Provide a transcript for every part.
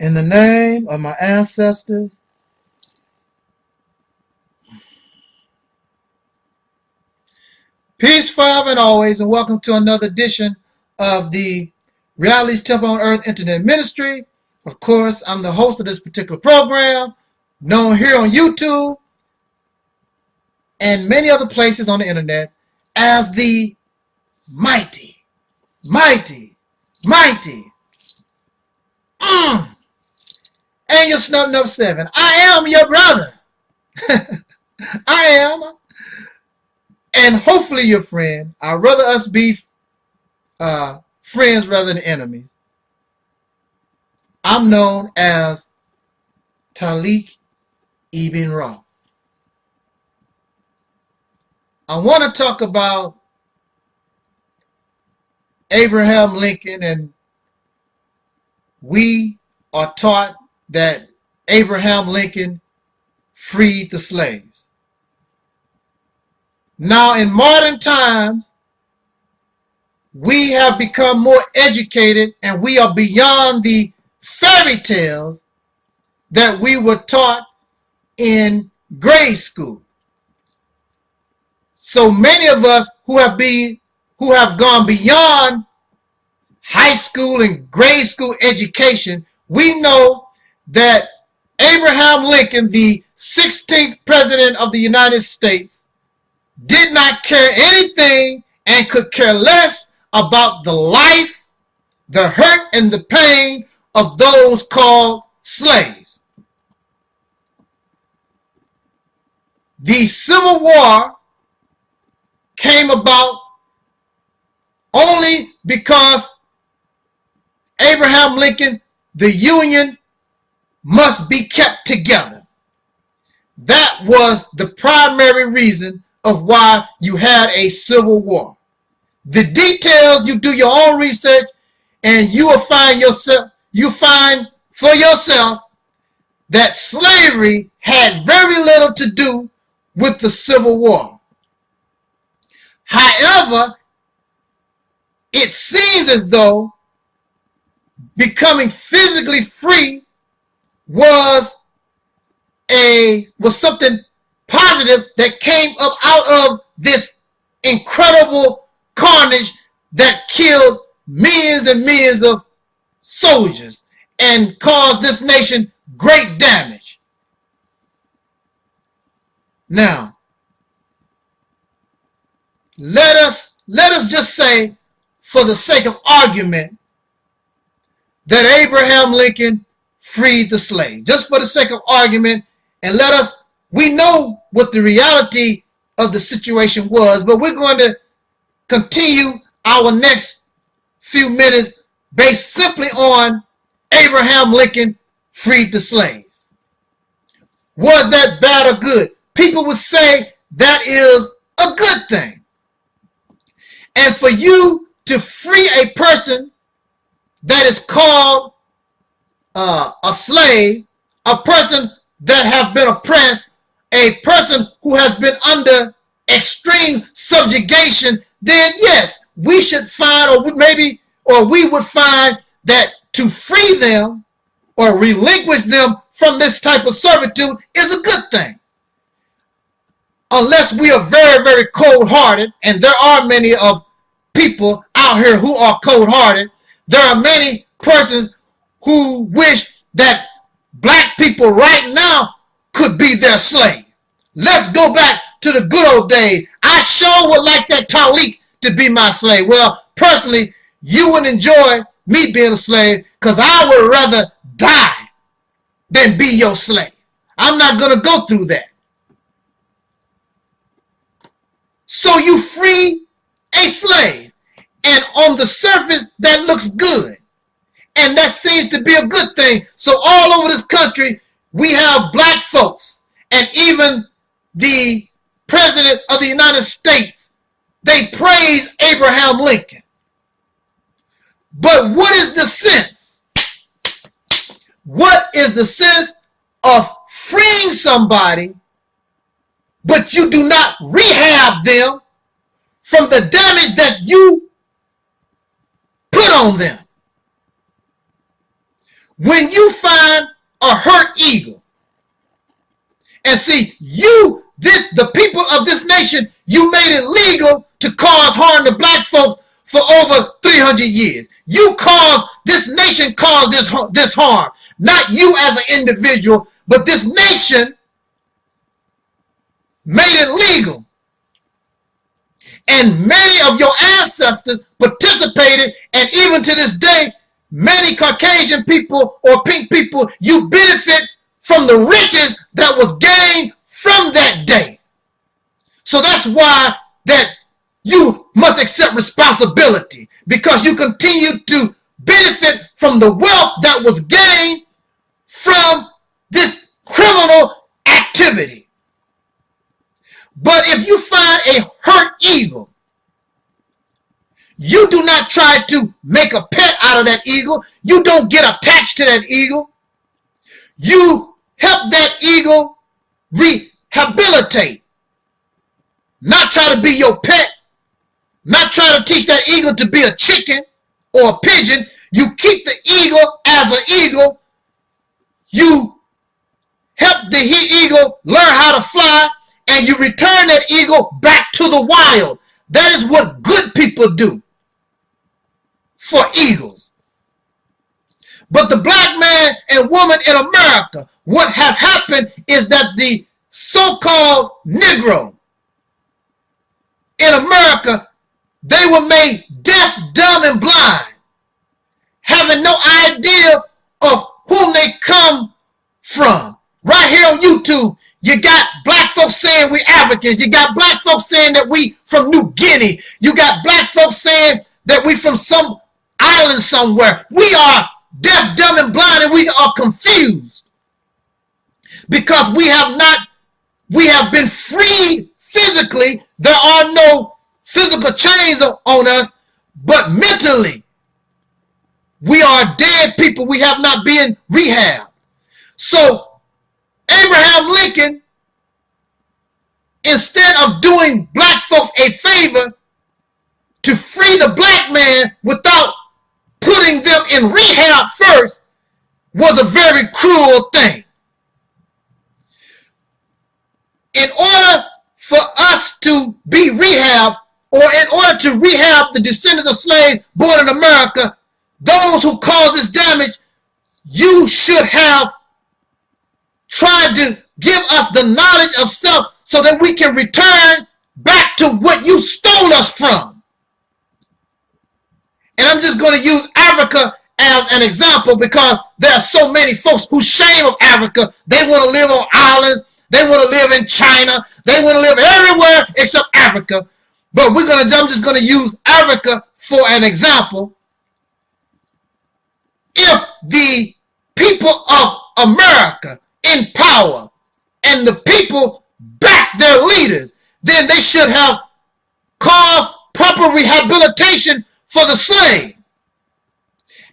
In the name of my ancestors, peace forever and always, and welcome to another edition of the Realist Temple on Earth Internet Ministry. Of course, I'm the host of this particular program, known here on YouTube and many other places on the internet as the mighty, Angel Snub Nub 7. I am your brother. I am, and hopefully your friend. I'd rather us be friends rather than enemies. I'm known as Taalik Ibn'rad. I want to talk about Abraham Lincoln, and we are taught that Abraham Lincoln freed the slaves. Now, in modern times, we have become more educated and we are beyond the fairy tales that we were taught in grade school. So many of us who have gone beyond high school and grade school education, we know that Abraham Lincoln, the 16th president of the United States, did not care anything and could care less about the life, the hurt, and the pain of those called slaves. The Civil War came about only because Abraham Lincoln, the Union must be kept together. That was the primary reason of why you had a civil war. The details, you do your own research and you will find for yourself that slavery had very little to do with the Civil War. However, it seems as though becoming physically free was something positive that came up out of this incredible carnage that killed millions and millions of soldiers and caused this nation great damage. Now, let us just say, for the sake of argument, that Abraham Lincoln freed the slave. Just for the sake of argument, and we know what the reality of the situation was, but we're going to continue our next few minutes based simply on Abraham Lincoln freed the slaves. Was that bad or good? People would say that is a good thing. And for you to free a person that is called a slave, a person that have been oppressed, a person who has been under extreme subjugation, then yes, we should find, we would find that to free them or relinquish them from this type of servitude is a good thing. Unless we are very, very cold-hearted, and there are many of people out here who are cold-hearted. There are many persons who wish that black people right now could be their slave. Let's go back to the good old days. I sure would like that Taalik to be my slave. Well, personally, you would enjoy me being a slave because I would rather die than be your slave. I'm not going to go through that. So you free a slave, and on the surface that looks good, and that seems to be a good thing. So all over this country we have black folks, and even the President of the United States, they praise Abraham Lincoln. But what is the sense? What is the sense of freeing somebody, but you do not rehab them from the damage that you put on them? when you find a hurt eagle, and see, the people of this nation, you made it legal to cause harm to black folks for over 300 years. This nation caused this harm. Not you as an individual, but this nation made it legal. And many of your ancestors participated, and even to this day, many Caucasian people or pink people, you benefit from the riches that was gained from that day. So that's why that you must accept responsibility, because you continue to benefit from the wealth that was gained from this criminal activity. But if you find a hurt eagle, you do not try to make a pet out of that eagle. You don't get attached to that eagle. You help that eagle rehabilitate. Not try to be your pet. Not try to teach that eagle to be a chicken or a pigeon. You keep the eagle as an eagle. You help the eagle learn how to fly, and you return that eagle back to the wild. That is what good people do for eagles. But the black man and woman in America, what has happened is that the so-called Negro in America, they were made deaf, dumb, and blind, having no idea of whom they come from. Right here on YouTube, you got black folks saying we Africans. You got black folks saying that we from New Guinea. You got black folks saying that we from some island somewhere. We are deaf, dumb, and blind, and we are confused because we have been freed physically. There are no physical chains on us, but mentally, we are dead people. We have not been rehabbed. So Abraham Lincoln, instead of doing black folks a favor to free the black man without putting them in rehab first, was a very cruel thing. In order for us to be rehabbed, or in order to rehab the descendants of slaves born in America, those who caused this damage, you should have tried to give us the knowledge of self so that we can return back to what you stole us from. And I'm just going to use Africa as an example because there are so many folks who shame of Africa. They want to live on islands. They want to live in China. They want to live everywhere except Africa. But I'm just going to use Africa for an example. If the people of America in power and the people back their leaders, then they should have caused proper rehabilitation for the slave.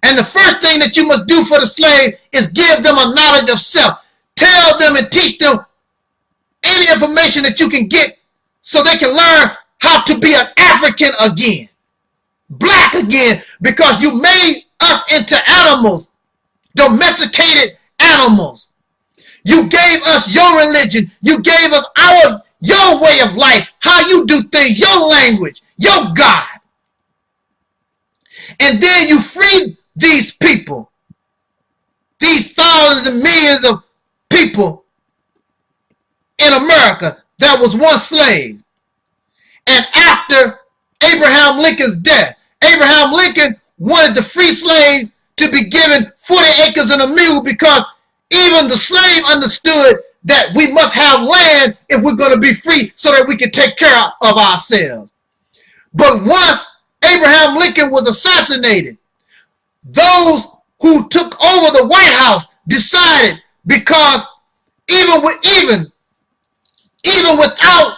And the first thing that you must do for the slave is give them a knowledge of self. Tell them and teach them any information that you can get so they can learn how to be an African again, black again, because you made us into animals, domesticated animals. You gave us your religion. You gave us your way of life, how you do things, your language, your God. And then you freed these people, these thousands and millions of people in America that was once slaves. And after Abraham Lincoln's death, Abraham Lincoln wanted the free slaves to be given 40 acres and a mule because even the slave understood that we must have land if we're going to be free so that we can take care of ourselves. But once Abraham Lincoln was assassinated, those who took over the White House decided, because even without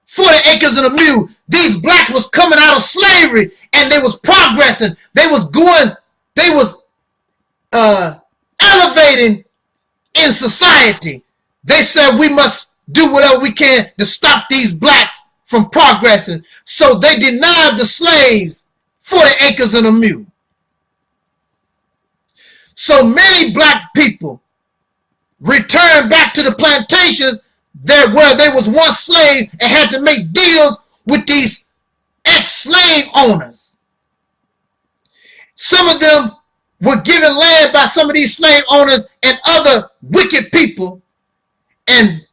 40 acres and a mule, these blacks was coming out of slavery and they was progressing. They was elevating in society. They said we must do whatever we can to stop these blacks from progressing. So they denied the slaves 40 acres and a mule. So many black people returned back to the plantations where they was once slaves and had to make deals with these ex-slave owners. Some of them were given land by some of these slave owners and other wicked people and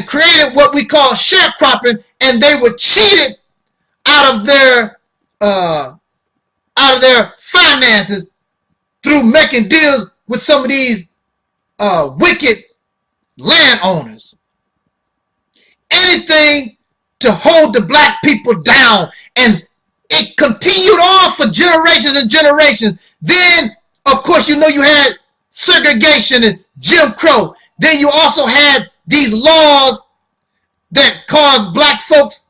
created what we call sharecropping, and they were cheated out of their finances through making deals with some of these wicked landowners. Anything to hold the black people down, and it continued on for generations and generations. Then, of course, you know, you had segregation and Jim Crow. Then you also had these laws that caused black folks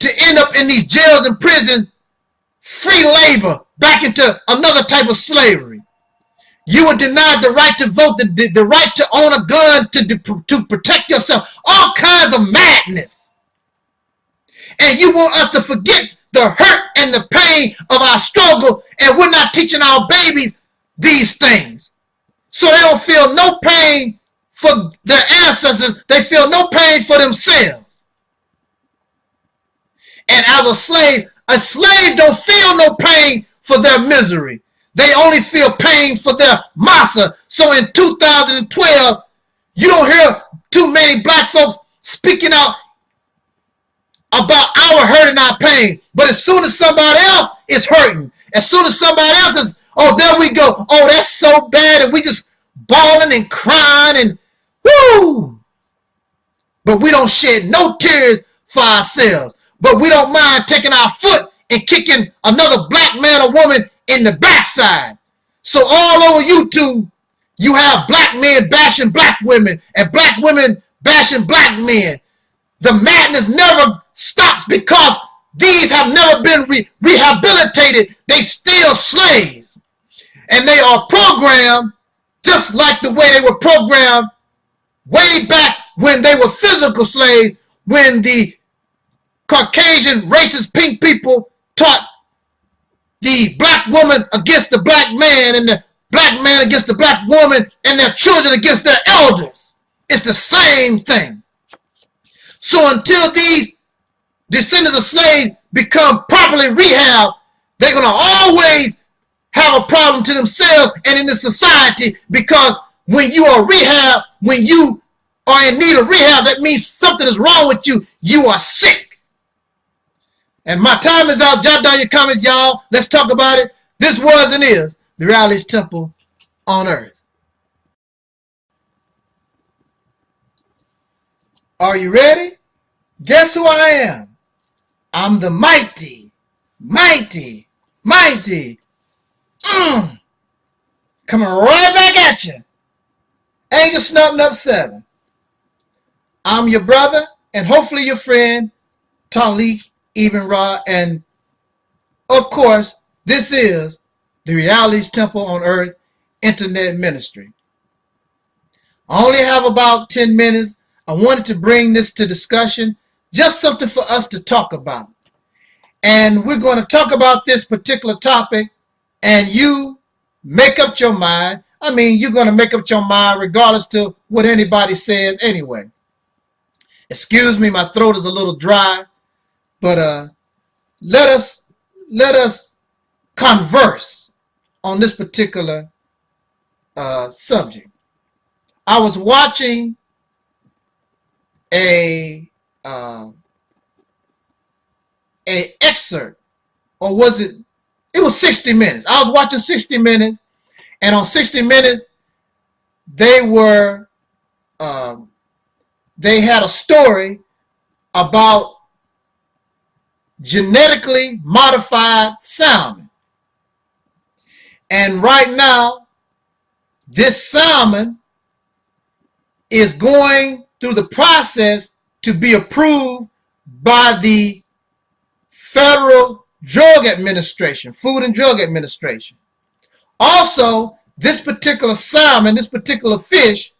to end up in these jails and prisons, free labor, back into another type of slavery. You were denied the right to vote, the right to own a gun, to protect yourself. All kinds of madness. And you want us to forget the hurt and the pain of our struggle, and we're not teaching our babies these things. So they don't feel no pain for their ancestors. They feel no pain for themselves. And as a slave don't feel no pain for their misery. They only feel pain for their massa. So in 2012, you don't hear too many black folks speaking out about our hurt and our pain. But as soon as somebody else is hurting, as soon as somebody else is, oh, there we go. Oh, that's so bad. And we just bawling and crying and woo. But we don't shed no tears for ourselves. But we don't mind taking our foot and kicking another black man or woman in the backside. So all over YouTube, you have black men bashing black women and black women bashing black men. The madness never stops because these have never been rehabilitated. They still slaves. And they are programmed just like the way they were programmed way back when they were physical slaves, when the Caucasian racist pink people taught the black woman against the black man and the black man against the black woman and their children against their elders. It's the same thing. So until these descendants of slaves become properly rehabbed, they're going to always have a problem to themselves and in the society, because when you are rehab, when you are in need of rehab, that means something is wrong with you. You are sick. And my time is out. Jot down your comments, y'all. Let's talk about it. This was and is the Realist Temple on Earth. Are you ready? Guess who I am? I'm the mighty, mighty, mighty. Coming right back at you. Angel Snubbing Up 7. I'm your brother and hopefully your friend, Taalik, Ibn'rad, and of course, this is the Realist Temple on Earth Internet Ministry. I only have about 10 minutes. I wanted to bring this to discussion, just something for us to talk about. And we're going to talk about this particular topic, and you make up your mind. I mean, you're going to make up your mind regardless to what anybody says anyway. Excuse me, my throat is a little dry. But let us converse on this particular subject. I was watching a excerpt, or was it? It was 60 Minutes. I was watching 60 Minutes, and on 60 Minutes, they had a story about genetically modified salmon. And right now, this salmon is going through the process to be approved by the Federal Drug Administration, Food and Drug Administration. Also, this particular salmon, this particular fish,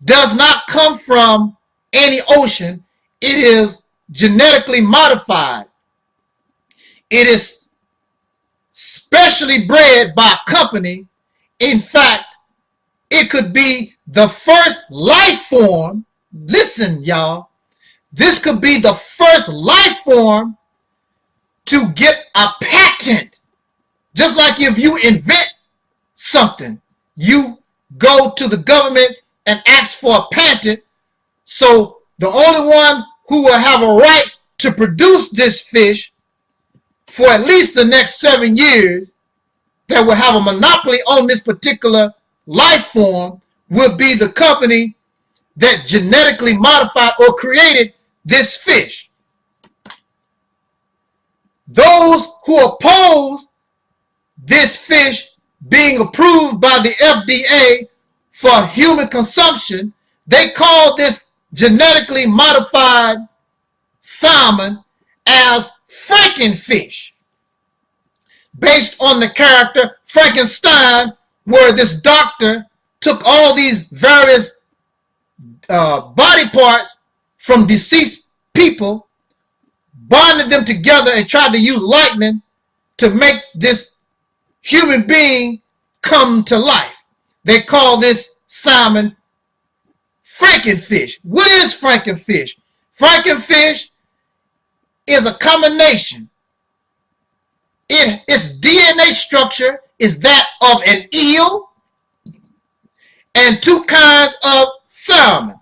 does not come from any ocean. It is genetically modified. It is specially bred by a company In fact, it could be the first life form. Listen, y'all. This could be the first life form to get a patent. Just like if you invent something, you go to the government and ask for a patent. So the only one who will have a right to produce this fish for at least the next 7 years, that will have a monopoly on this particular life form, will be the company that genetically modified or created this fish. Those who oppose this fish being approved by the FDA for human consumption, they call this genetically modified salmon as Frankenfish, based on the character Frankenstein, where this doctor took all these various body parts from deceased people, bonded them together, and tried to use lightning to make this human being come to life. They call this salmon Frankenfish. What is Frankenfish? Frankenfish is a combination. Its DNA structure is that of an eel and 2 kinds of salmon.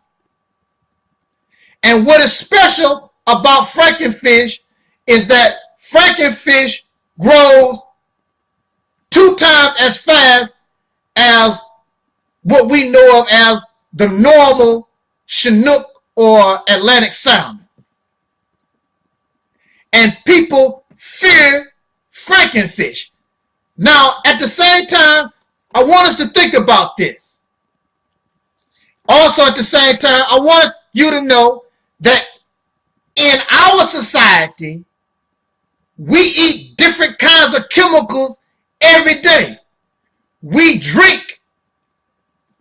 And what is special about Frankenfish is that Frankenfish grows 2 times as fast as what we know of as the normal Chinook or Atlantic salmon. And people fear Frankenfish. Now, at the same time, I want us to think about this. Also, at the same time, I want you to know that in our society, we eat different kinds of chemicals every day. We drink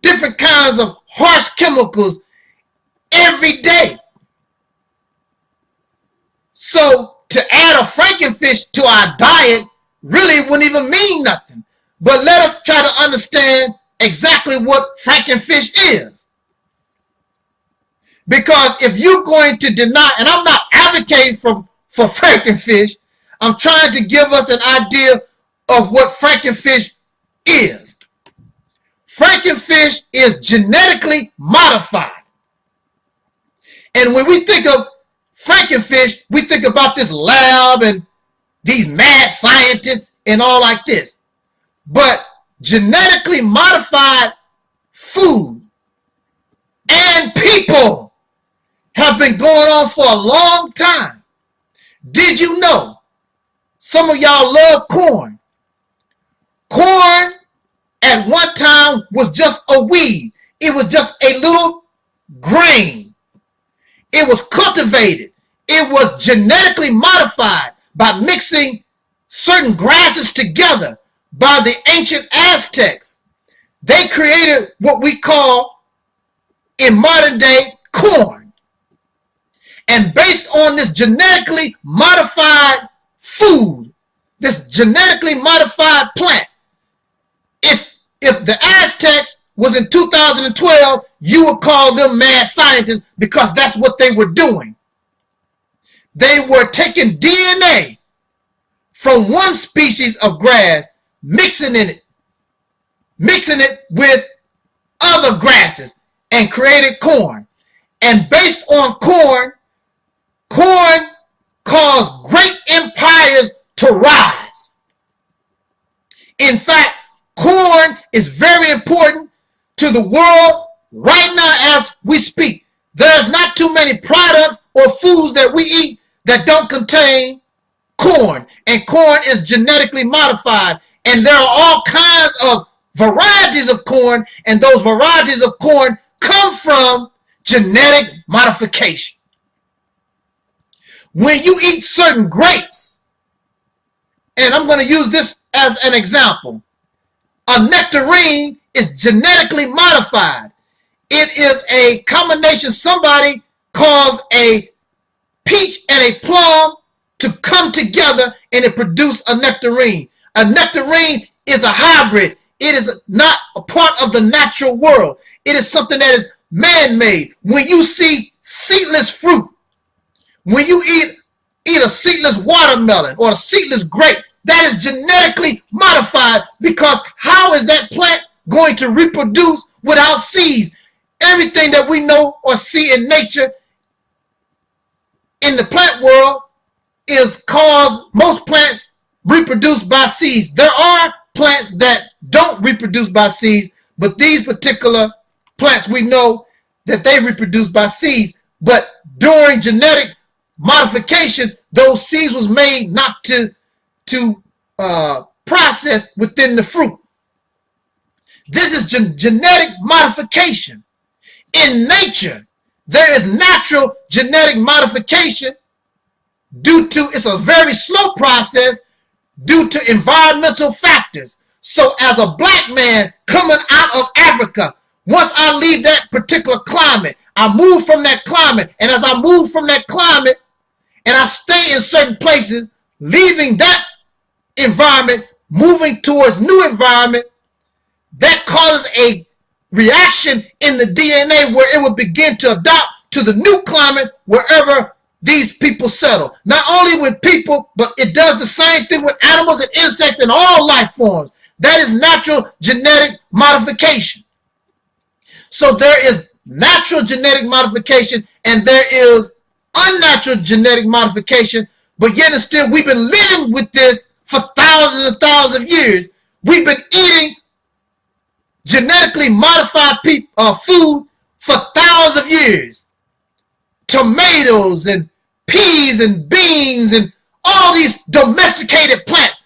different kinds of harsh chemicals every day. So to add a Frankenfish to our diet really wouldn't even mean nothing. But let us try to understand exactly what Frankenfish is. Because if you're going to deny, and I'm not advocating for Frankenfish, I'm trying to give us an idea of what Frankenfish is. Frankenfish is genetically modified. And when we think of Frankenfish, we think about this lab and these mad scientists and all like this. But genetically modified food and people have been going on for a long time. Did you know? Some of y'all love corn. Corn at one time was just a weed. It was just a little grain. It was cultivated. It was genetically modified by mixing certain grasses together by the ancient Aztecs. They created what we call in modern day corn. And based on this genetically modified food, this genetically modified plant, if the Aztecs was in 2012, you would call them mad scientists because that's what they were doing. They were taking DNA from one species of grass, mixing it with other grasses and created corn. And based on corn caused great empires to rise. In fact, corn is very important to the world right now as we speak. There's not too many products or foods that we eat that don't contain corn. And corn is genetically modified. And there are all kinds of varieties of corn. And those varieties of corn come from genetic modification. When you eat certain grapes, and I'm going to use this as an example, a nectarine is genetically modified. It is a combination. Somebody caused a peach and a plum to come together and it produced a nectarine. A nectarine is a hybrid. it is not a part of the natural world. It is something that is man-made. When you see seedless fruit, when you eat a seedless watermelon or a seedless grape, that is genetically modified, because how is that plant going to reproduce without seeds? Everything that we know or see in nature, in the plant world, is caused, most plants reproduce by seeds. There are plants that don't reproduce by seeds, but these particular plants, we know that they reproduce by seeds. But during genetic modification, those seeds was made not to process within the fruit. This is genetic modification. In nature, there is natural genetic modification due to, it's a very slow process due to environmental factors. So as a black man coming out of Africa, once I leave that particular climate, I move from that climate. And as I move from that climate and I stay in certain places, leaving that environment, moving towards new environment, that causes a reaction in the DNA where it will begin to adapt to the new climate wherever these people settle. Not only with people, but it does the same thing with animals and insects and all life forms. That is natural genetic modification. So there is natural genetic modification and there is unnatural genetic modification, but yet and still we've been living with this for thousands and thousands of years. We've been eating genetically modified food for thousands of years. Tomatoes and peas and beans and all these domesticated plants,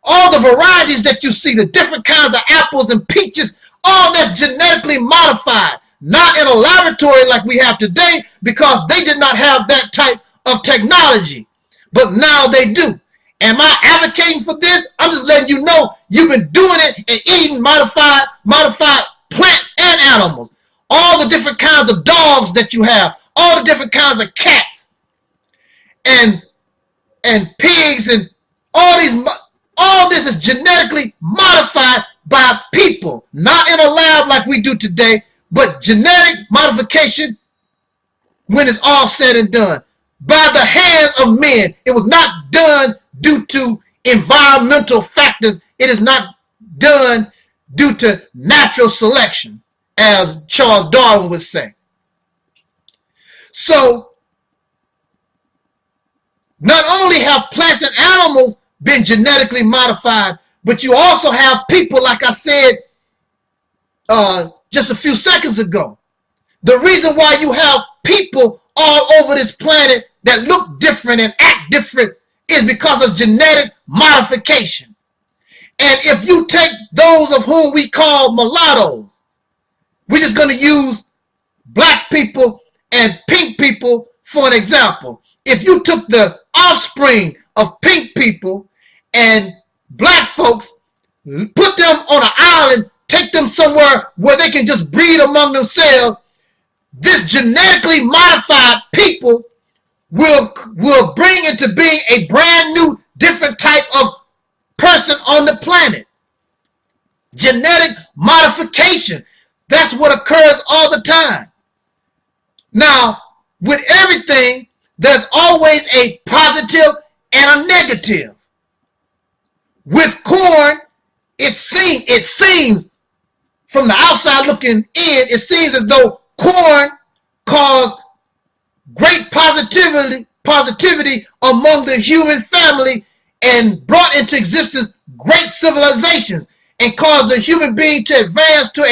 all the varieties that you see, the different kinds of apples and peaches, all that's genetically modified. Not in a laboratory like we have today, because they did not have that type of technology. But now they do. Am I advocating for this? I'm just letting you know you've been doing it and eating modified plants and animals. All the different kinds of dogs that you have, all the different kinds of cats and pigs and all this is genetically modified by people, not in a lab like we do today, but genetic modification when it's all said and done by the hands of men. It was not done due to environmental factors. It is not done due to natural selection, as Charles Darwin would say. So, not only have plants and animals been genetically modified, but you also have people, like I said just a few seconds ago. The reason why you have people all over this planet that look different and act different is because of genetic modification. And if you take those of whom we call mulattoes, we're just going to use black people and pink people for an example. If you took the offspring of pink people and black folks, put them on an island, take them somewhere where they can just breed among themselves, this genetically modified people will bring into being a brand new, different type of person on the planet. Genetic modification. That's what occurs all the time. Now, with everything, there's always a positive and a negative. With corn, it seems from the outside looking in, it seems as though corn caused great positivity among the human family and brought into existence great civilizations and caused the human being to advance to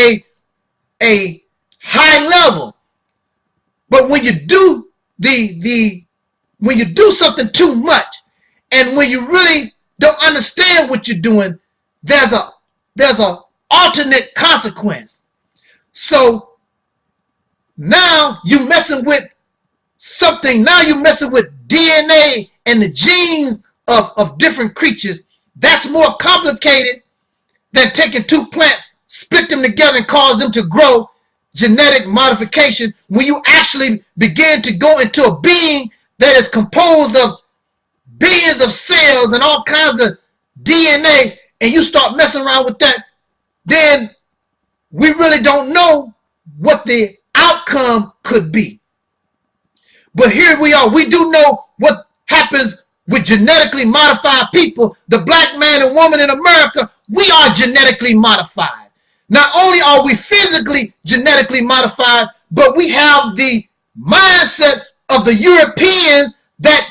a high level. But when you do when you do something too much, and when you really don't understand what you're doing, there's a alternate consequence. So now you're messing with something. Now you're messing with DNA and the genes of different creatures. That's more complicated than taking two plants, split them together and cause them to grow. Genetic modification, when you actually begin to go into a being that is composed of billions of cells and all kinds of DNA, and you start messing around with that, then we really don't know what the outcome could be. But here we are. We do know what happens with genetically modified people. The black man and woman in America, we are genetically modified. Not only are we physically genetically modified, but we have the mindset of the Europeans that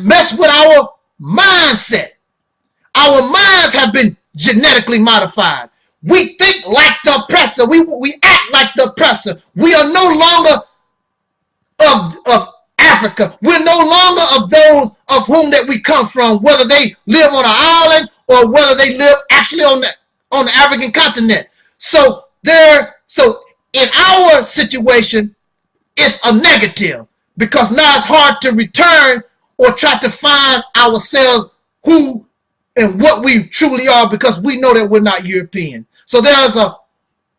mess with our mindset. Our minds have been genetically modified. We think like the oppressor. We act like the oppressor. We are no longer of Africa. We're no longer of those of whom that we come from, whether they live on an island or whether they live actually on the African continent. So in our situation, it's a negative, because now it's hard to return or try to find ourselves who and what we truly are, because we know that we're not European. So there's a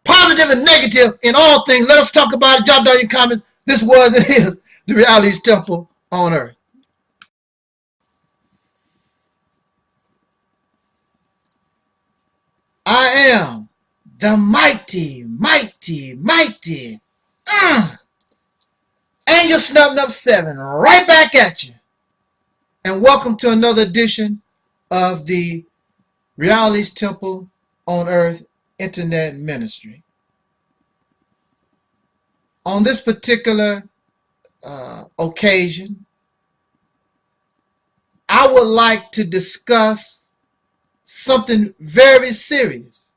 positive and negative in all things. Let us talk about it. Jot down your comments. This was and is the Reality's Temple on Earth. I am the mighty, mighty, mighty Angel Snub 7, right back at you. And welcome to another edition of the Reality's Temple on Earth Internet Ministry. On this particular occasion, I would like to discuss something very serious.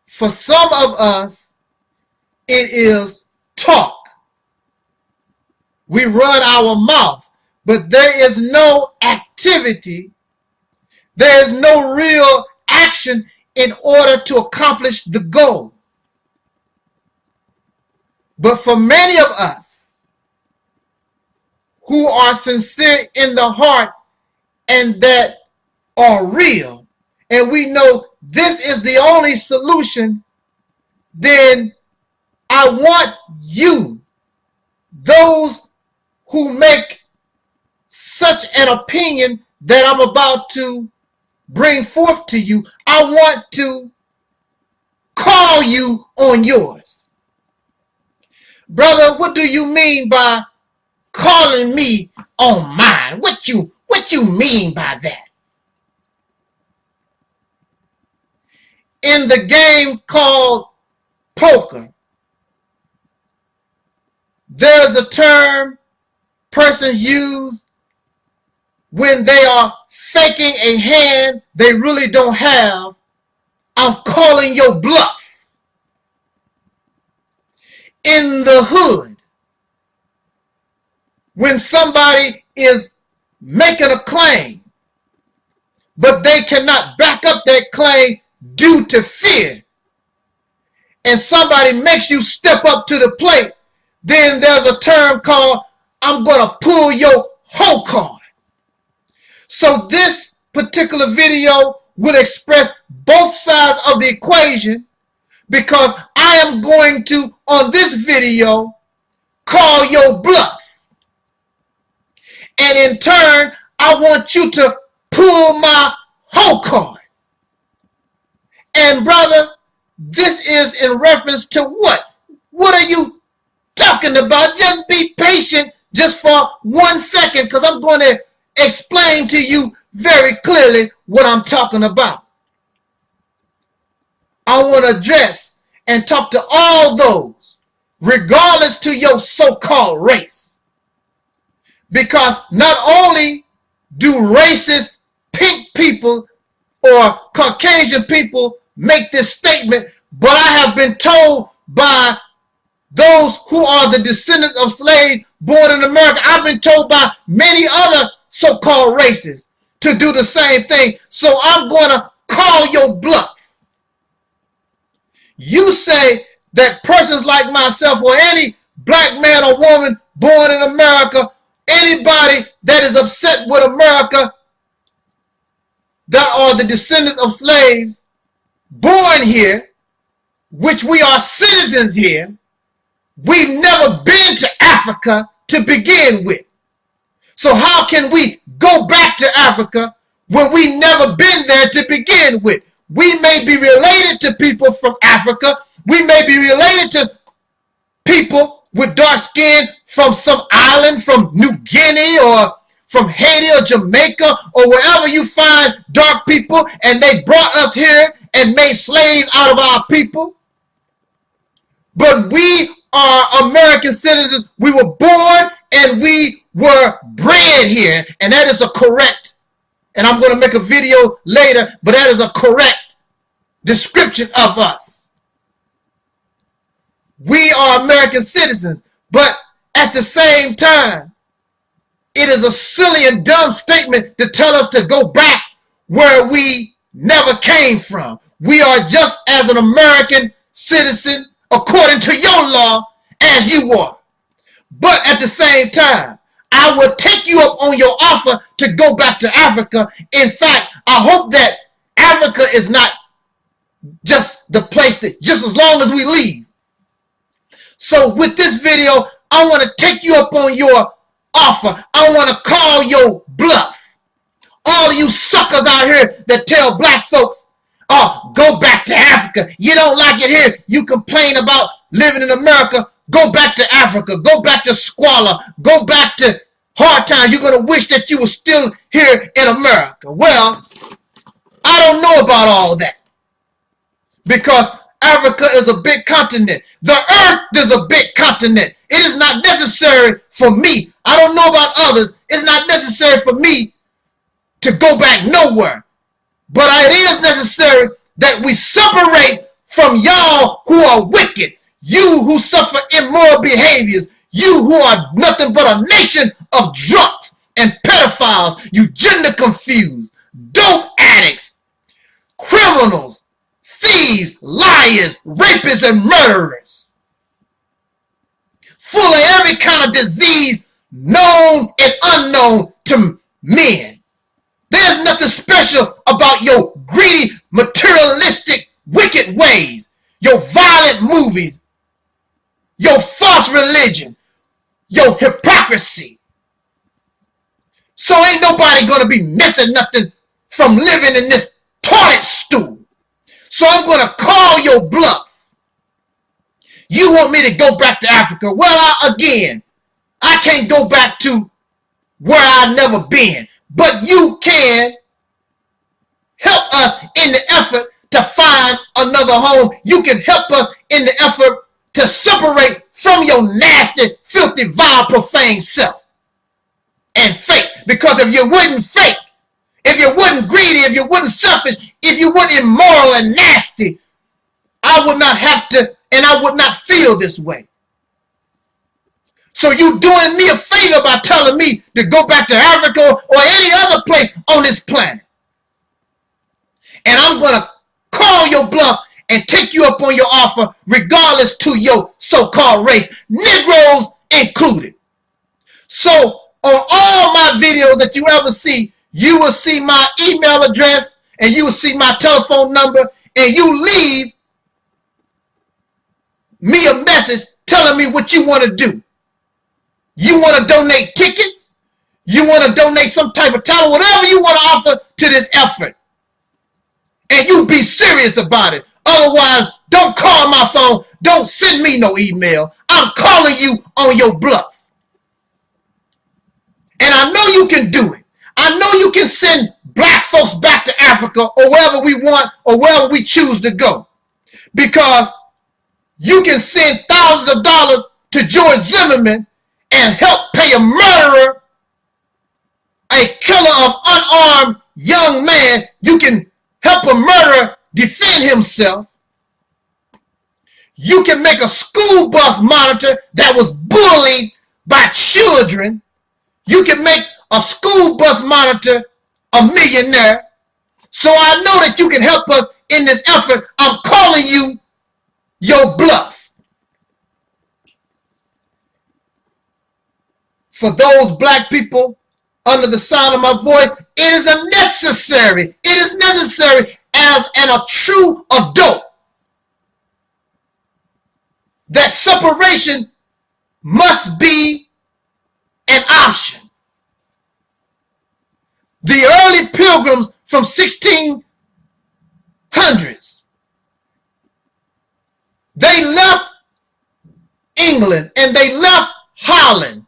For some of us, it is talk. We run our mouth, but there is no activity. There is no real action in order to accomplish the goal. But for many of us who are sincere in the heart and that are real, and we know this is the only solution, then I want you, those who make such an opinion that I'm about to bring forth to you, I want to call you on yours. Brother, what do you mean by calling me on mine? What you mean by that? In the game called poker, there's a term persons use when they are faking a hand they really don't have. I'm calling your bluff. In the hood, when somebody is making a claim, but they cannot back up that claim due to fear, and somebody makes you step up to the plate, then there's a term called, I'm going to pull your whole card. So this particular video will express both sides of the equation, because I am going to, on this video, call your bluff. And in turn, I want you to pull my whole card. And brother, this is in reference to what? What are you talking about? Just be patient just for 1 second, because I'm going to explain to you very clearly what I'm talking about. I want to address and talk to all those, regardless to your so-called race. Because not only do racist pink people or Caucasian people make this statement, but I have been told by those who are the descendants of slaves born in America, I've been told by many other so-called races to do the same thing. So I'm going to call your bluff. You say that persons like myself, or any black man or woman born in America, anybody that is upset with America, that are the descendants of slaves born here, which we are citizens here, we've never been to Africa to begin with. So how can we go back to Africa when we never been there to begin with? we may be related to people from Africa. We may be related to people with dark skin from some island, from New Guinea or from Haiti or Jamaica or wherever you find dark people, and they brought us here and made slaves out of our people. But we are American citizens. We were born and we were bred here, and that is a correct, and I'm going to make a video later, but that is a correct description of us. We are American citizens, but at the same time, it is a silly and dumb statement to tell us to go back where we never came from. We are just as an American citizen according to your law as you are. But at the same time, I will take you up on your offer to go back to Africa. In fact, I hope that Africa is not just the place that, just as long as we leave. So with this video, I want to take you up on your offer. I want to call your bluff. All of you suckers out here that tell black folks, oh, go back to Africa. You don't like it here. You complain about living in America. Go back to Africa. Go back to squalor. Go back to hard times. You're going to wish that you were still here in America. Well, I don't know about all that, because Africa is a big continent. The earth is a big continent. It is not necessary for me. I don't know about others. It's not necessary for me to go back nowhere. But it is necessary that we separate from y'all who are wicked. You who suffer immoral behaviors. You who are nothing but a nation of drunks and pedophiles. You gender confused, dope addicts, criminals, thieves, liars, rapists, and murderers. Full of every kind of disease known and unknown to men. There's nothing special about your greedy, materialistic, wicked ways, your violent movies, your false religion, your hypocrisy. So ain't nobody gonna be missing nothing from living in this toilet stool. So I'm gonna call your bluff. You want me to go back to Africa? Well, again, I can't go back to where I've never been. But you can help us in the effort to find another home. You can help us in the effort to separate from your nasty, filthy, vile, profane self and fake. Because if you wouldn't fake, if you wouldn't greedy, if you wouldn't selfish, if you weren't immoral and nasty, I would not have to, and I would not feel this way. So you doing me a favor by telling me to go back to Africa or any other place on this planet. And I'm going to call your bluff and take you up on your offer regardless to your so-called race, Negroes included. So on all my videos that you ever see, you will see my email address and you will see my telephone number, and you leave me a message telling me what you want to do. You want to donate tickets? You want to donate some type of title? Whatever you want to offer to this effort. And you be serious about it. Otherwise, don't call my phone. Don't send me no email. I'm calling you on your bluff. And I know you can do it. I know you can send black folks back to Africa or wherever we want or wherever we choose to go. Because you can send thousands of dollars to George Zimmerman and help pay a murderer, a killer of unarmed young man. You can help a murderer defend himself. You can make a school bus monitor that was bullied by children. You can make a school bus monitor a millionaire. So I know that you can help us in this effort. I'm calling you your bluff. For those black people under the sound of my voice, it is necessary. It is necessary as a true adult that separation must be an option. The early pilgrims from 1600 1800s, they left England and they left Holland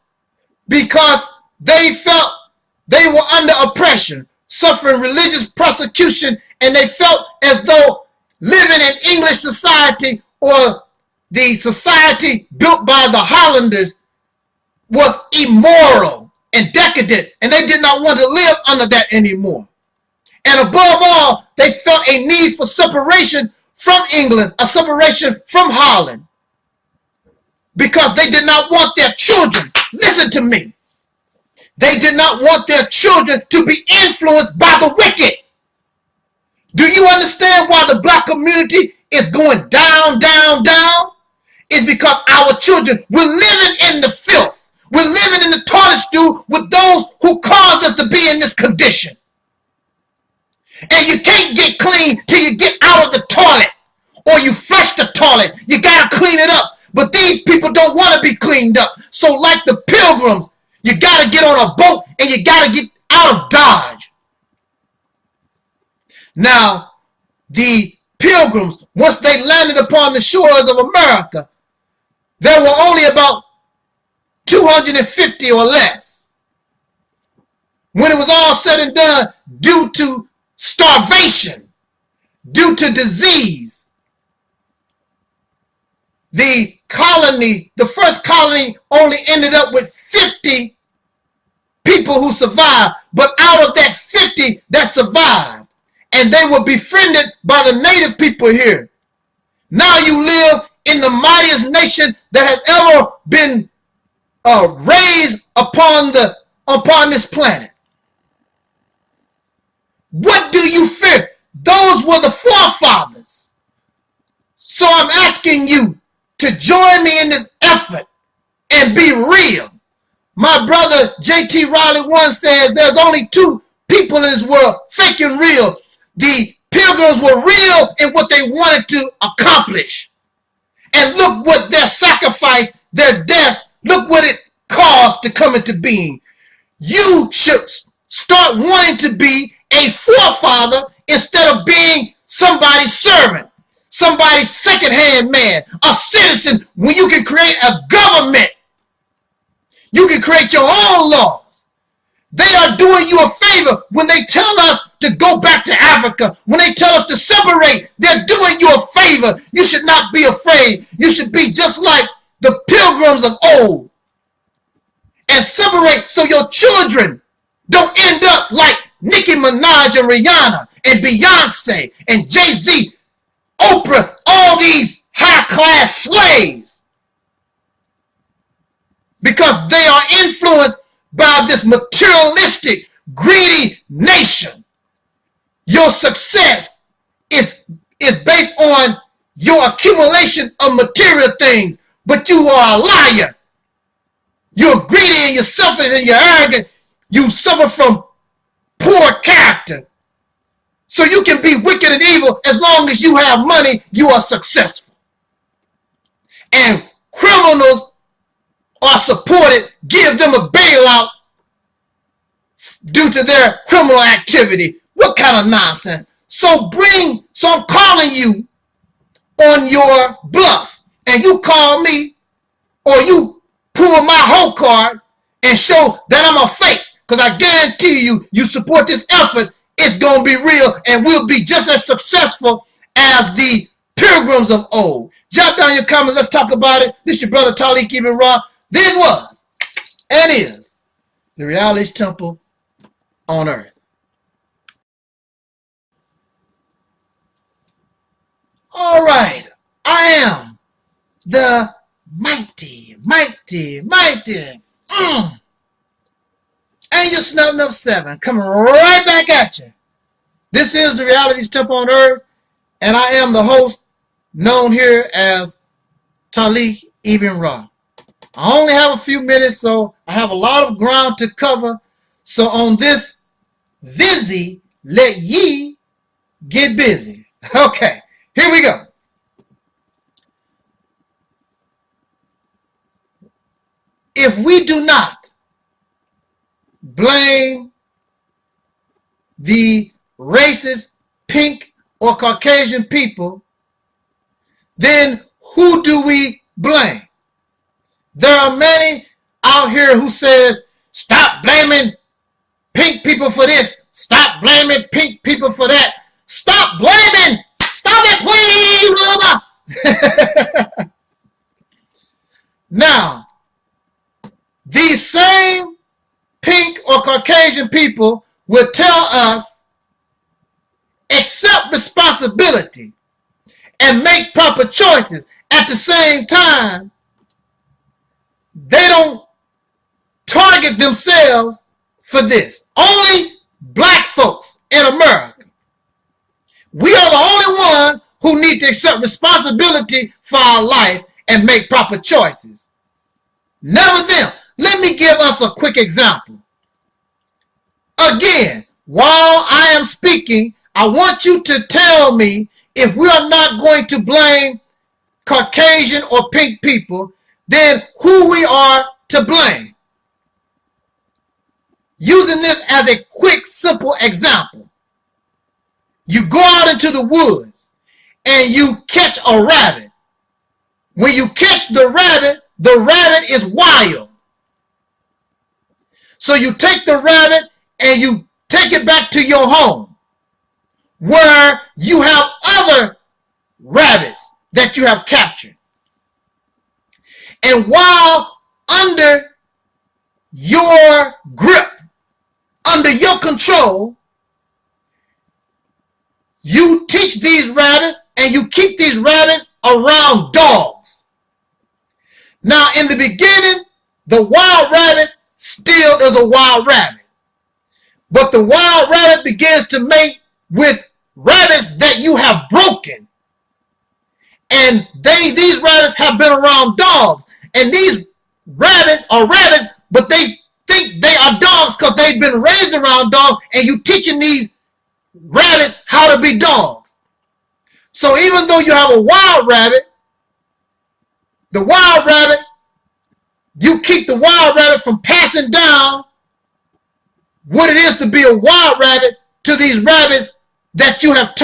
because they felt they were under oppression, suffering religious persecution, and they felt as though living in English society or the society built by the Hollanders was immoral and decadent, and they did not want to live under that anymore. And above all, they felt a need for separation from England, a separation from Holland, because they did not want their children, listen to me, they did not want their children to be influenced by the wicked. Do you understand why the black community is going down, down, down? It's because our children, we're living in the filth. We're living in the toilet stool with those who caused us to be in this condition. And you can't get clean till you get out of the toilet or you flush the toilet. You got to clean it up. But these people don't want to be cleaned up. So like the Pilgrims, you got to get on a boat and you got to get out of Dodge. Now, the Pilgrims, once they landed upon the shores of America, there were only about 250 or less. When it was all said and done, due to starvation, due to disease, the colony, the first colony, only ended up with 50 people who survived. But out of that 50 that survived, and they were befriended by the native people here. Now you live in the mightiest nation that has ever been raised upon this planet. What do you fear? Those were the forefathers. So I'm asking you to join me in this effort and be real. My brother J.T. Riley once says there's only two people in this world, fake and real. The Pilgrims were real in what they wanted to accomplish. And look what their sacrifice, their death, look what it caused to come into being. You should start wanting to be a forefather instead of being somebody's servant, somebody's second-hand man, a citizen. When you can create a government, you can create your own laws. They are doing you a favor when they tell us to go back to Africa. When they tell us to separate, they're doing you a favor. You should not be afraid. You should be just like the Pilgrims of old and separate so your children don't end up like Nicki Minaj and Rihanna and Beyonce and Jay-Z, Oprah, all these high-class slaves, because they are influenced by this materialistic, greedy nation. Your success is based on your accumulation of material things, but you are a liar. You're greedy and you're selfish and you're arrogant. You suffer from poor character. So you can be wicked and evil as long as you have money, you are successful. And criminals are supported, give them a bailout due to their criminal activity. What kind of nonsense? So I'm calling you on your bluff, and you call me, or you pull my whole card and show that I'm a fake, because I guarantee you, you support this effort, it's going to be real, and we'll be just as successful as the Pilgrims of old. Jot down your comments. Let's talk about it. This is your brother Taalik Ibn'rad. This was and is the Realist Temple on earth. All right. I am the mighty Angel Snubbing Up 7, coming right back at you. This is the Realist Temple on earth, and I am the host, known here as Taalik Ibn'rad. I only have a few minutes, so I have a lot of ground to cover. So on this Vizzy, let ye get busy. Okay, here we go. If we do not blame the racist, pink, or Caucasian people, then who do we blame? There are many out here who says, stop blaming pink people for this. Stop blaming pink people for that. Stop blaming. Stop it, please. Now, these same pink or Caucasian people will tell us, accept responsibility and make proper choices. At the same time, they don't target themselves for this. Only black folks in America. We are the only ones who need to accept responsibility for our life and make proper choices. Never them. Let me give us a quick example. Again, while I am speaking, I want you to tell me if we are not going to blame Caucasian or pink people, then who we are to blame. Using this as a quick, simple example. You go out into the woods and you catch a rabbit. When you catch the rabbit is wild. So you take the rabbit and you take it back to your home where you have other rabbits that you have captured. And while under your grip, under your control, you teach these rabbits and you keep these rabbits around dogs. Now, in the beginning, the wild rabbit still is a wild rabbit. But the wild rabbit begins to mate with rabbits that you have broken. And these rabbits have been around dogs. And these rabbits are rabbits, but they think they are dogs because they've been raised around dogs, and you teaching these rabbits how to be dogs. So even though you have a wild rabbit, the wild rabbit, you keep the wild rabbit from passing down what it is to be a wild rabbit to these rabbits that you have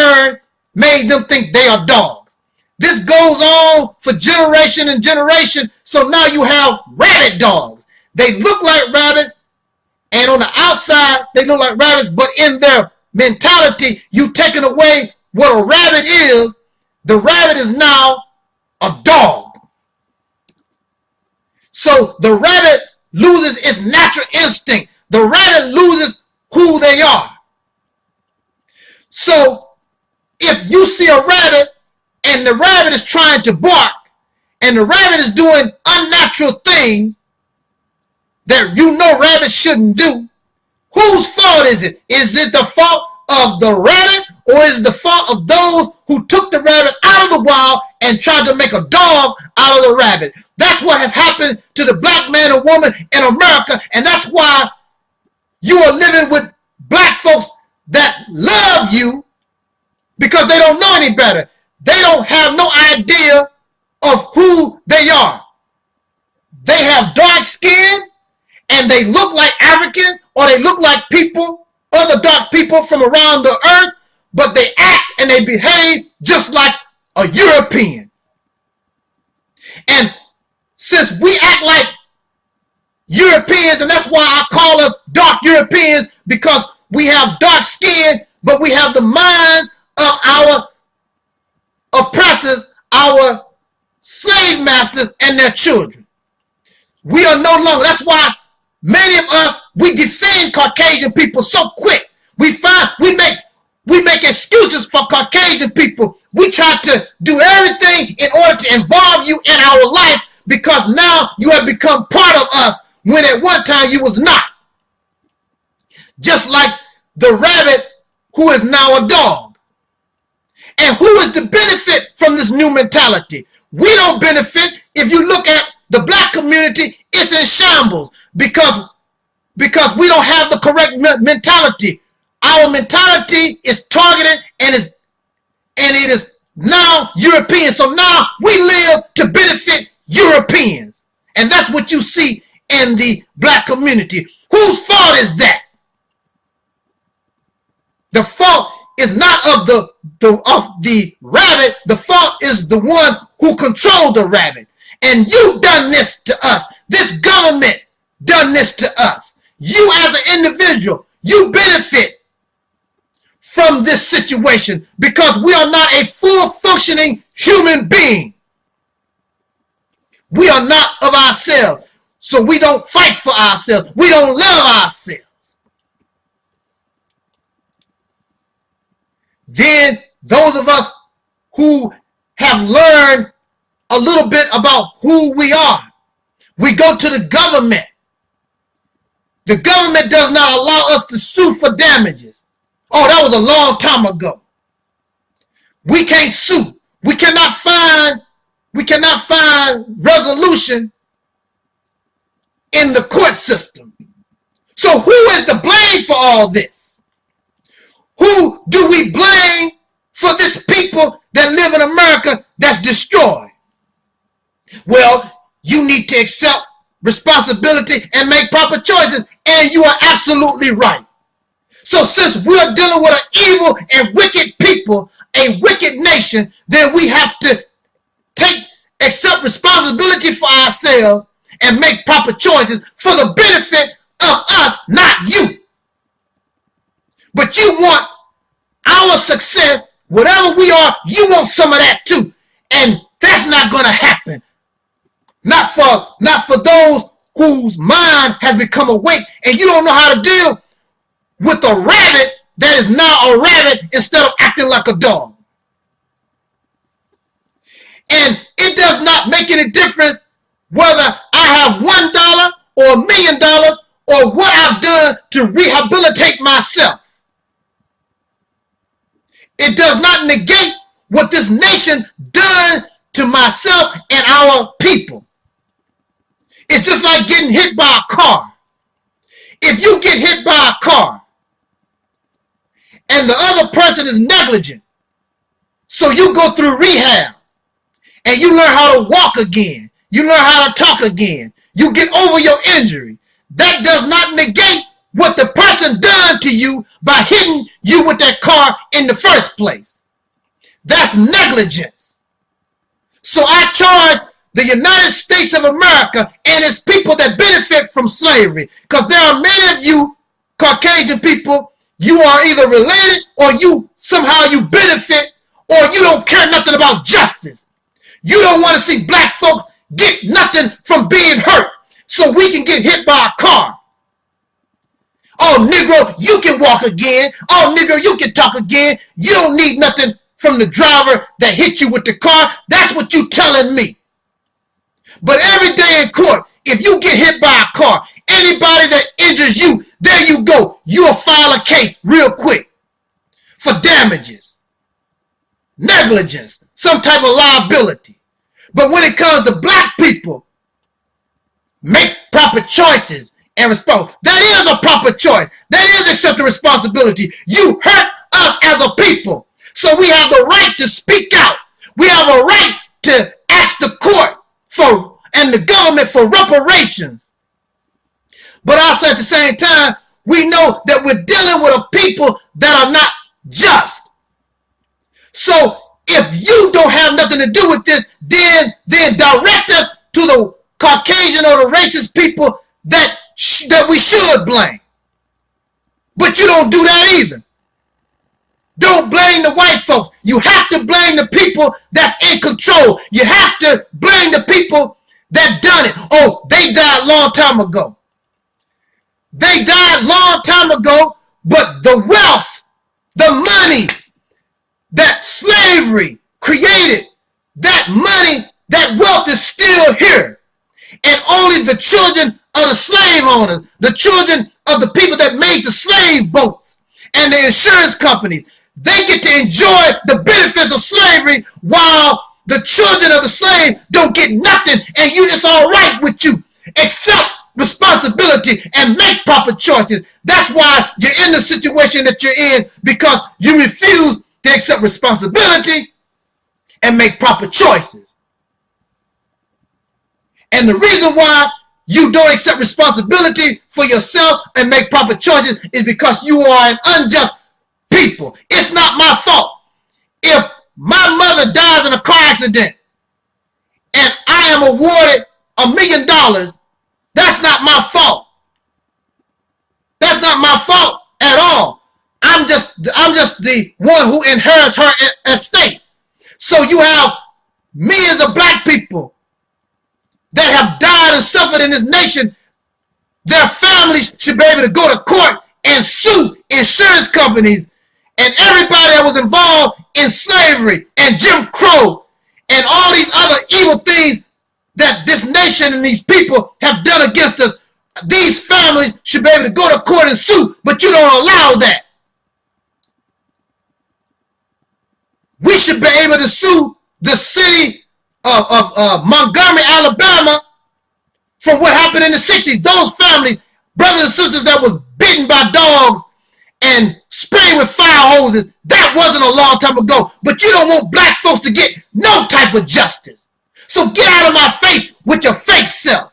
made them think they are dogs. This goes on for generation and generation, so now you have rabbit dogs. They look like rabbits, and on the outside, they look like rabbits, but in their mentality, you've taken away what a rabbit is. The rabbit is now a dog. So the rabbit loses its natural instinct. The rabbit loses who they are. So if you see a rabbit and the rabbit is trying to bark and the rabbit is doing unnatural things that you know rabbits shouldn't do, whose fault is it? Is it the fault of the rabbit, or is it the fault of those who took the rabbit out of the wild and tried to make a dog out of the rabbit? That's what has happened to the black man or woman in America, and that's why you are living with black folks that love you because they don't know any better. They don't have no idea of who they are. They have dark skin and they look like Africans, or they look like people, other dark people from around the earth, but they act and they behave just like a European. And since we act like Europeans, and that's why I call us dark Europeans, because we have dark skin, but we have the minds of our oppressors, our slave masters, and their children. We are no longer, that's why many of us, we defend Caucasian people so quick. We make excuses for Caucasian people. We try to do everything in order to involve you in our life, because now you have become part of us when at one time you was not. Just like the rabbit who is now a dog. And who is to benefit from this new mentality? We don't benefit. If you look at the black community, it's in shambles because we don't have the correct mentality. Our mentality is targeted and it is now European. So now we live to benefit Europeans. And that's what you see in the black community. Whose fault is that? The fault is not of the rabbit. The fault is the one who controlled the rabbit. And you done this to us. This government done this to us. You as an individual, you benefit from this situation because we are not a full functioning human being. We are not of ourselves. So we don't fight for ourselves. We don't love ourselves. Then those of us who have learned a little bit about who we are, we go to the government. The government does not allow us to sue for damages. Oh, that was a long time ago. We can't sue. We cannot find resolution in the court system. So who is to blame for all this? Who do we blame for this people that live in America that's destroyed? Well, you need to accept responsibility and make proper choices, and you are absolutely right. So since we're dealing with an evil and wicked people, a wicked nation, then we have to accept responsibility for ourselves and make proper choices for the benefit of us, not you. But you want our success, whatever we are, you want some of that too. And that's not going to happen. Not for those whose mind has become awake and you don't know how to deal with a rabbit that is now a rabbit instead of acting like a dog. And it does not make any difference whether I have $1 or $1 million or what I've done to rehabilitate myself. It does not negate what this nation done to myself and our people. It's just like getting hit by a car. If you get hit by a car and the other person is negligent, so you go through rehab and you learn how to walk again, you learn how to talk again, you get over your injury, that does not negate what the person done to you by hitting you with that car in the first place. That's negligence. So I charge the United States of America and its people that benefit from slavery, because there are many of you Caucasian people, you are either related or you somehow you benefit, or you don't care nothing about justice. You don't want to see black folks get nothing from being hurt so we can get hit by a car. Oh, Negro, you can walk again. Oh, Negro, you can talk again. You don't need nothing from the driver that hit you with the car. That's what you telling me. But every day in court, if you get hit by a car, anybody that injures you, there you go. You'll file a case real quick for damages, negligence, some type of liability. But when it comes to black people, make proper choices and respond. That is a proper choice. That is accepting responsibility. You hurt us as a people. So we have the right to speak out. We have a right to ask the court and the government for reparations. But also at the same time, we know that we're dealing with a people that are not just. So if you don't have nothing to do with this, then direct us to the Caucasian or the racist people that we should blame. But you don't do that either. Don't blame the white folks. You have to blame the people that's in control. You have to blame the people that done it. Oh, they died a long time ago. They died a long time ago, but the wealth, the money that slavery created, that money, that wealth is still here. And only the children of the slave owners, the children of the people that made the slave boats and the insurance companies, they get to enjoy the benefits of slavery while the children of the slave don't get nothing, and it's all right with you. Accept responsibility and make proper choices. That's why you're in the situation that you're in, because you refuse to accept responsibility and make proper choices. And the reason why you don't accept responsibility for yourself and make proper choices is because you are an unjust people. It's not my fault. If my mother dies in a car accident and I am awarded $1 million, that's not my fault. That's not my fault at all. I'm just the one who inherits her estate. So you have millions of black people that have died and suffered in this nation. Their families should be able to go to court and sue insurance companies and everybody that was involved in slavery and Jim Crow and all these other evil things that this nation and these people have done against us. These families should be able to go to court and sue, but you don't allow that. We should be able to sue the city of Montgomery, Alabama, from what happened in the 60s. Those families, brothers and sisters that was bitten by dogs and sprayed with fire hoses, that wasn't a long time ago. But you don't want black folks to get no type of justice. So get out of my face with your fake self.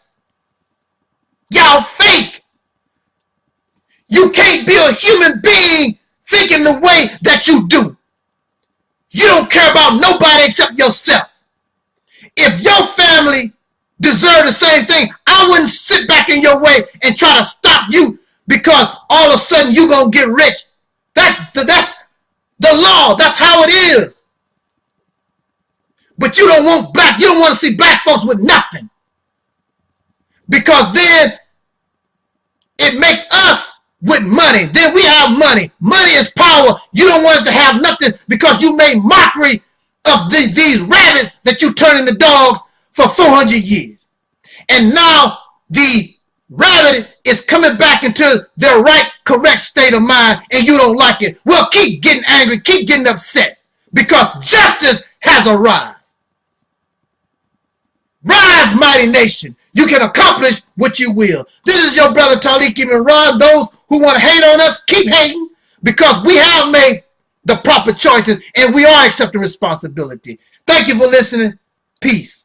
Y'all fake. You can't be a human being thinking the way that you do. You don't care about nobody except yourself. If your family deserved the same thing, I wouldn't sit back in your way and try to stop you because all of a sudden you're going to get rich. That's the law. That's how it is. But you don't want to see black folks with nothing. Because then it makes us with money. Then we have money. Money is power. You don't want us to have nothing because you made mockery of these rabbits that you turn into dogs for 400 years. And now the rabbit is coming back into their right, correct state of mind, and you don't like it. Well, keep getting angry, keep getting upset, because justice has arrived. Rise, mighty nation. You can accomplish what you will. This is your brother Taalik Ibn'rad. Those who want to hate on us, keep hating, because we have made the proper choices and we are accepting responsibility. Thank you for listening. Peace.